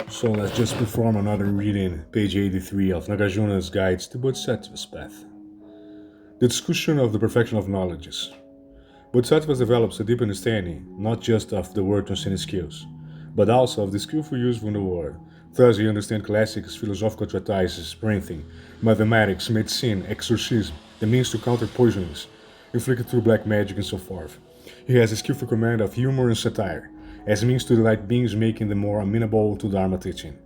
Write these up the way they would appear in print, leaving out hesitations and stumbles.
So let's just perform another reading, page 83 of Nagarjuna's Guides to Bodhisattva's Path. The discussion of the perfection of knowledges. Bodhisattva develops a deep understanding, not just of the word transcending skills, but also of the skillful use of the word. Thus he understands classics, philosophical treatises, breathing, mathematics, medicine, exorcism, the means to counter poisonings, inflicted through black magic and so forth. He has a skillful command of humor and satire, as means to delight beings, making them more amenable to Dharma teaching.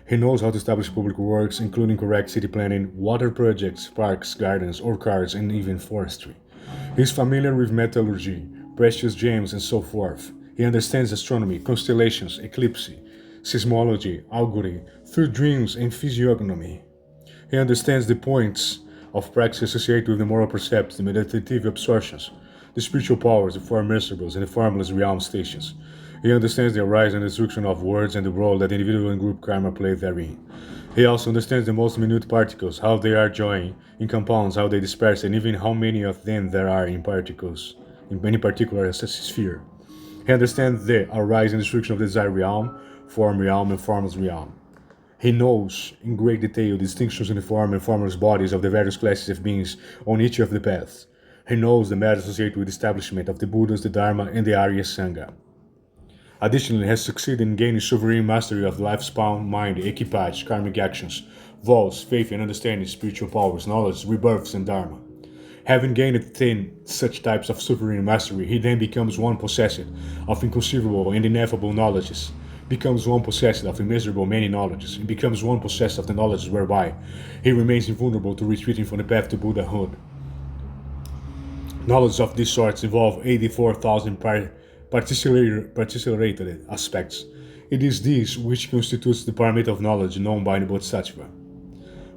He knows how to establish public works, including correct city planning, water projects, parks, gardens, orchards, and even forestry. He is familiar with metallurgy, precious gems, and so forth. He understands astronomy, constellations, eclipse, seismology, augury, through dreams, and physiognomy. He understands the points of practice associated with the moral precepts, the meditative absorptions, the spiritual powers, the four miserables, and the formless realm stations. He understands the arise and destruction of words and the role that individual and group karma play therein. He also understands the most minute particles, how they are joined in compounds, how they disperse, and even how many of them there are in particles, in any particular sphere. He understands the arise and destruction of the desire realm, and formless realm. He knows in great detail the distinctions in the form and formless bodies of the various classes of beings on each of the paths. He knows the matters associated with the establishment of the Buddhas, the Dharma, and the Arya Sangha. Additionally, has succeeded in gaining sovereign mastery of the lifespan, mind, equipage, karmic actions, vows, faith and understanding, spiritual powers, knowledge, rebirths, and dharma. Having gained 10 such types of sovereign mastery, he then becomes one possessed of inconceivable and ineffable knowledges, becomes one possessed of immeasurable many knowledges, and becomes one possessed of the knowledges whereby he remains invulnerable to retreating from the path to Buddhahood. Knowledge of these sorts involve 84,000 particulated aspects. It is this which constitutes the paramita of knowledge known by the Bodhisattva.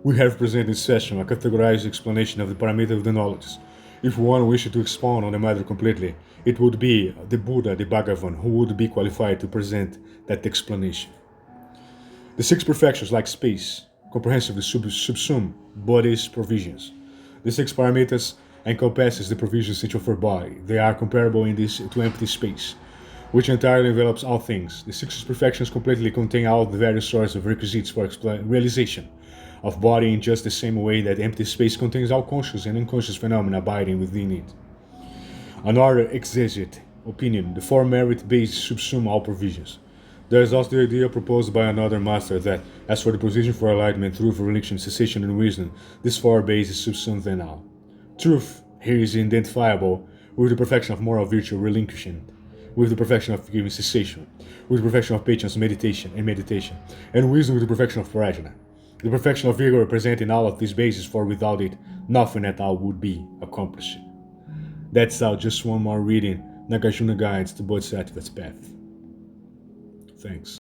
We have presented in this session a categorized explanation of the paramita of the knowledges. If one wished to expound on the matter completely, it would be the Buddha, the Bhagavan, who would be qualified to present that explanation. The six perfections, like space, comprehensively subsume body's provisions. The six paramitas encompasses the provisions each of our body. They are comparable in this to empty space, which entirely envelops all things. The six perfections completely contain all the various sorts of requisites for realization of body in just the same way that empty space contains all conscious and unconscious phenomena abiding within it. Another exegete opinion, the four merit-based subsume all provisions. There is also the idea proposed by another master that, as for the provision for enlightenment, truth, religion, cessation, and wisdom, these four bases subsume them all. Truth here is identifiable with the perfection of moral virtue relinquishment, with the perfection of forgiving cessation, with the perfection of patience meditation, and wisdom with the perfection of prajna. The perfection of vigor representing all of these bases, for without it, nothing at all would be accomplished. That's all, just one more reading, Nagarjuna Guides to Bodhisattva's Path. Thanks.